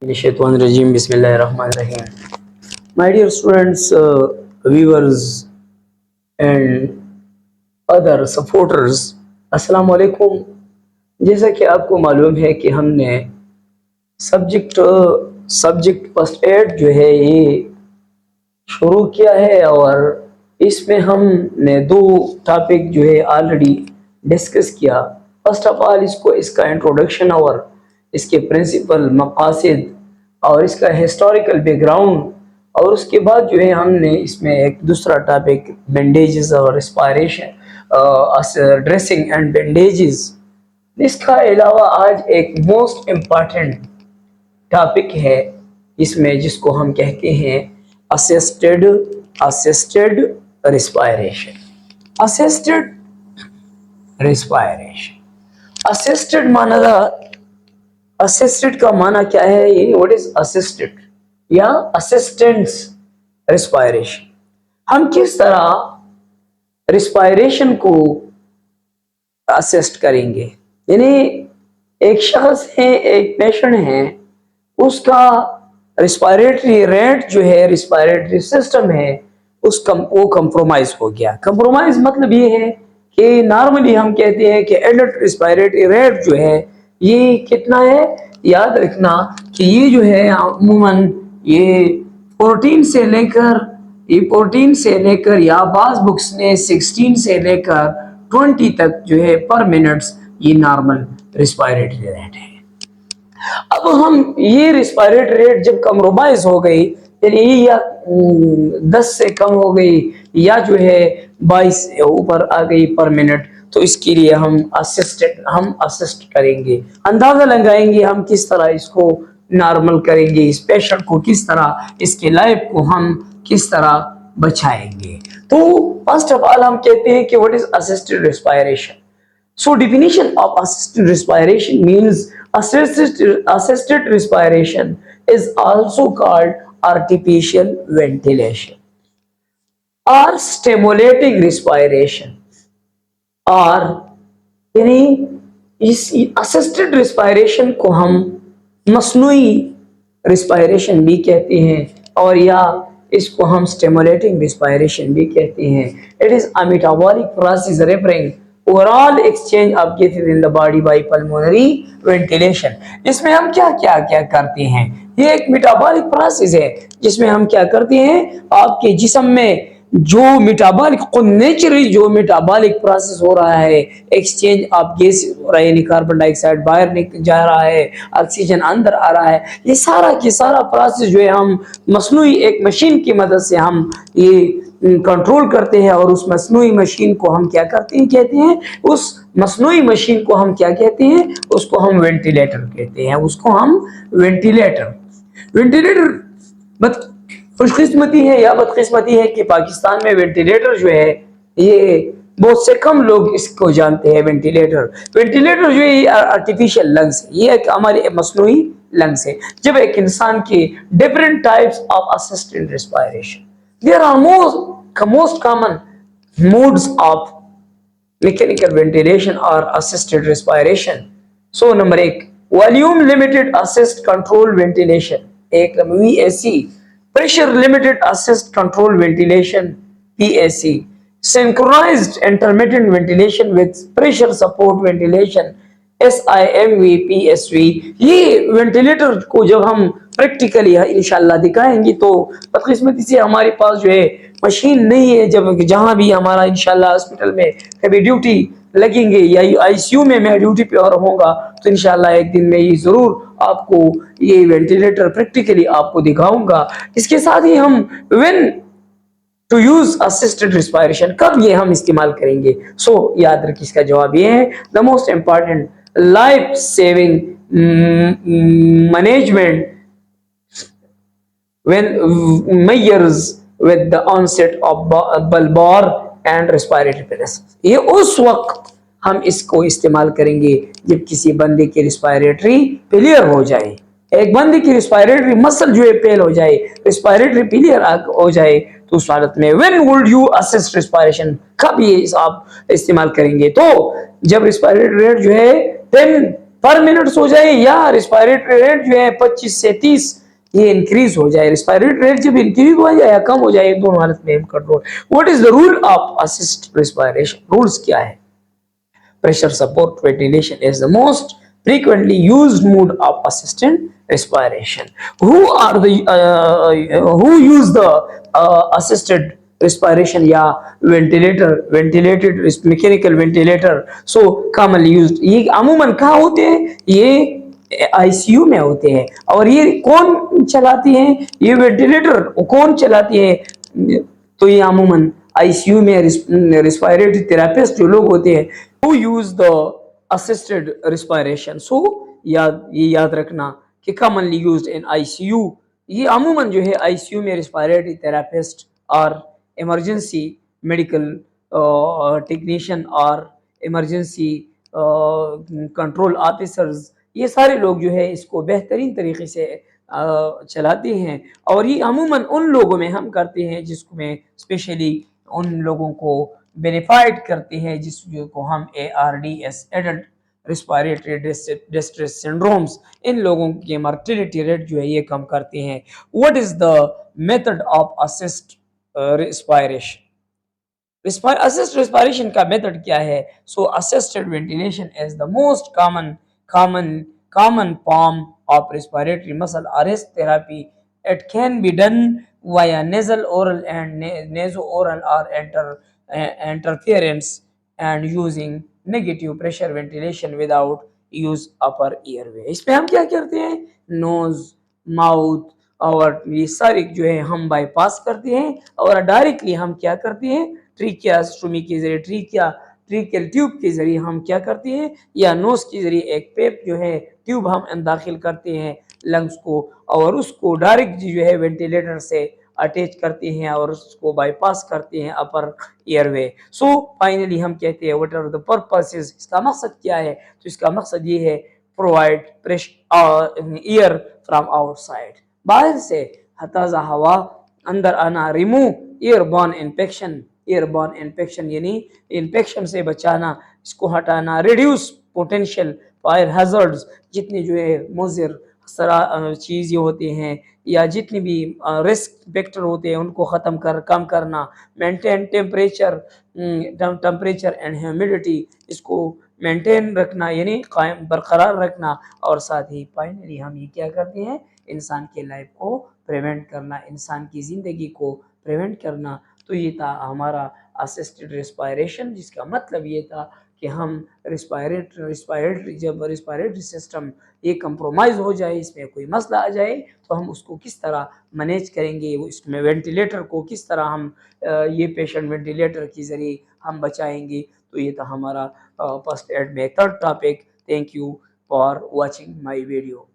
Shaitanirrajim. Bismillahirrahmanirrahim. My dear students, viewers and other supporters, अस्सलाम वालेकुम। जैसा कि आपको मालूम है कि हमने सब्जेक्ट सब्जेक्ट फर्स्ट एड जो है ये शुरू किया है और इसमें हमने दो टॉपिक जो है ऑलरेडी डिस्कस किया। फर्स्ट ऑफ ऑल इसका इंट्रोडक्शन और इसके प्रिंसिपल मकासद और इसका हिस्टोरिकल बैकग्राउंड, और उसके बाद जो है हमने इसमें एक दूसरा टॉपिक बैंडेजेस और रेस्पिरेशन, ड्रेसिंग एंड बैंडेजेस। इसका अलावा आज एक मोस्ट इम्पॉर्टेंट टॉपिक है इसमें जिसको हम कहते हैं assisted respiration. Assisted respiration, assisted का माना क्या है? व्हाट इज असिस्टेड या असिस्टेंस रेस्पिरेशन। हम किस तरह रेस्पिरेशन को असिस्ट करेंगे? यानी एक शख्स है, एक पेशेंट है, उसका रेस्पिरेटरी रेट जो है, रेस्पिरेटरी सिस्टम है, वो कंप्रोमाइज हो गया। कंप्रोमाइज मतलब ये है कि नॉर्मली हम कहते हैं कि एडल्ट रेस्पिरेटरी रेट जो है ये कितना है? याद रखना कि ये जो है अमूमन ये 14 से लेकर या बाज बुक्स ने 16 से लेकर 20 तक जो है पर मिनट्स ये नॉर्मल रेस्पिरेटरी रेट है। अब हम ये रेस्पिरेटरी रेट जब कंप्रोमाइज हो गई, यानी या 10 से कम हो गई या जो है 22 से ऊपर आ गई पर मिनट, तो इसके लिए हम असिस्ट करेंगे, अंदाजा लगाएंगे हम किस तरह इसको नॉर्मल करेंगे, इस पेशेंट को किस तरह, इसके लाइफ को हम किस तरह बचाएंगे। तो फर्स्ट ऑफ ऑल हम कहते हैं कि what is assisted respiration. So definition of assisted respiration means assisted respiration is also called artificial ventilation or stimulating respiration, और यानी इस असिस्टेड रेस्पिरेशन को हम मसनूई रेस्पिरेशन भी कहते हैं और या इसको हम स्टिमुलेटिंग रेस्पिरेशन भी कहते हैं। It is a metabolic process referring overall exchange of gases in the body by pulmonary ventilation. इसमें हम क्या करते हैं? ये एक मेटाबॉलिक प्रोसेस है जिसमें हम क्या करते हैं, आपके जिस्म में जो मेटाबॉलिक नेचुरली जो मेटाबॉलिक प्रोसेस हो रहा है, एक्सचेंज ऑफ गैस हो रहा है, यानी कार्बन डाइऑक्साइड बाहर जा रहा है, ऑक्सीजन अंदर आ रहा है, ये सारा की सारा प्रोसेस जो है हम मसनूई एक मशीन की मदद से हम ये कंट्रोल करते हैं। और उस मसनूई मशीन को हम क्या कहते हैं? उस मसनूई मशीन को हम क्या कहते हैं? उसको हम वेंटिलेटर कहते हैं। उसको हम वेंटिलेटर खुशकिस्मती है या बदकिस्मती है कि पाकिस्तान में वेंटिलेटर जो है ये बहुत से कम लोग इसको जानते हैं। वेंटिलेटर जो है ये आर्टिफिशियल लंग्स है, ये एक हमारे मसनूई लंग्स है। जब एक इंसान की different types of assisted respiration, there are most common modes of mechanical ventilation or assisted respiration. So number 1, volume limited assist control ventilation, एक VAC, pressure limited assist control ventilation PAC, synchronized intermittent ventilation with pressure support ventilation SIMV PSV। ये ventilator को जब हम practically इंशाल्लाह दिखाएंगे तो बदकिस्मती से हमारे पास जो है मशीन नहीं है। जब जहां भी हमारा इंशाल्लाह हॉस्पिटल में कभी ड्यूटी लगेंगे या आईसीयू में मैं ड्यूटी पे और होऊंगा तो इंशाल्लाह एक दिन में ये जरूर आपको ये वेंटिलेटर प्रैक्टिकली आपको दिखाऊंगा। इसके साथ ही हम when to use assisted respiration, कब ये हम इस्तेमाल करेंगे? सो याद रखिए, इसका जवाब ये है the most important life saving management when measures with the onset of bulbar and respiratory paralysis। ये उस वक्त हम इसको इस्तेमाल करेंगे जब किसी बंदे की रेस्पिरेटरी फेलियर हो जाए, एक बंदे की रेस्पिरेटरी मसल जो है फेल हो जाए, रेस्पिरेटरी फेलियर हो जाए, तो उस हालत में when would you assist respiration, कब ये आप इस्तेमाल करेंगे? तो जब रेस्पिरेटरी रेट जो है 10 पर मिनट हो जाए या रिस्पायरेटरी रेट जो है 25 से 30 ये इंक्रीज हो जाए। रिस्पायरेटरी रेट जब इंक्रीज हो जाए या कम हो जाए, दोनों हालत में हम control. What is the rule of assist respiration? Rules क्या है? Pressure support ventilation is the most frequently used mode of assisted respiration. Who use the assisted respiration या ventilated mechanical ventilator so commonly used? ये अमूमन कहाँ होते हैं? ये ICU में होते हैं। और ये कौन चलाती है? ये वेंटिलेटर कौन चलाती है? तो ये अमूमन आईसीयू में रिस्पायरेटरी थेरेपिस्ट जो लोग होते हैं who use the assisted respiration. So ये याद रखना कि commonly used in ICU, ये अमूमन जो है ICU में respiratory therapist और emergency medical technician और emergency control officers, ये सारे लोग जो है इसको बेहतरीन तरीके से चलाते हैं। और ये अमूमन उन लोगों में हम करते हैं जिसको में स्पेशली उन लोगों को बेनिफाइड करते हैं जिसको हम ARDS adult respiratory distress syndromes, इन लोगों की मर्टिलिटी रेट जो है ये कम करते हैं। What is the method of assist respiration? Assist respiration का मेथड क्या है? So assisted ventilation is the most common form of respiratory muscle arrest therapy. It can be done via nasal, oral and nasooral or interference and using negative pressure ventilation without use upper airway. इसमें हम क्या करते हैं? Knows, mouth और ये सारे जो है हम बाईपास करते हैं और डायरेक्टली हम क्या करते हैं? ट्रीकियास्टोमी के जरिए ट्रीकियल ट्यूब के जरिए हम क्या करते हैं? या नोज के जरिए एक पेप जो है ट्यूब हम दाखिल करते हैं लंग्स को और उसको डायरेक्ट जो है वेंटिलेटर से अटैच करते हैं और उसको बाईपास करते हैं अपर एयरवे। सो फाइनली हम कहते हैं व्हाट आर द पर्पसेस, इसका मकसद क्या है? तो इसका मकसद ये है provide fresh air from outside, बाहर से ताज़ा हवा अंदर आना, रिमूव एयरबॉर्न इन्फेक्शन यानी इन्फेक्शन से बचाना, इसको हटाना, रिड्यूस पोटेंशियल फायर हैजर्ड्स, जितने जो है मुज़िर चीज़ें होती हैं या जितनी भी रिस्क फैक्टर होते हैं उनको कम करना, मेंटेन टेम्परेचर एंड ह्यूमिडिटी, इसको मेंटेन रखना यानी कायम बरकरार रखना। और साथ ही फाइनली हम ये क्या करते हैं? इंसान के लाइफ को प्रिवेंट करना, इंसान की ज़िंदगी को प्रिवेंट करना। तो ये था हमारा असिस्टेड रिस्पायरेशन, जिसका मतलब ये था कि हम जब रिस्पायरेटरी सिस्टम ये कंप्रोमाइज़ हो जाए, इसमें कोई मसला आ जाए तो हम उसको किस तरह मैनेज करेंगे, इसमें वेंटिलेटर को किस तरह हम ये पेशेंट वेंटिलेटर के ज़रिए हम बचाएंगे। तो ये था हमारा फर्स्ट एड में third topic. Thank you for watching my video.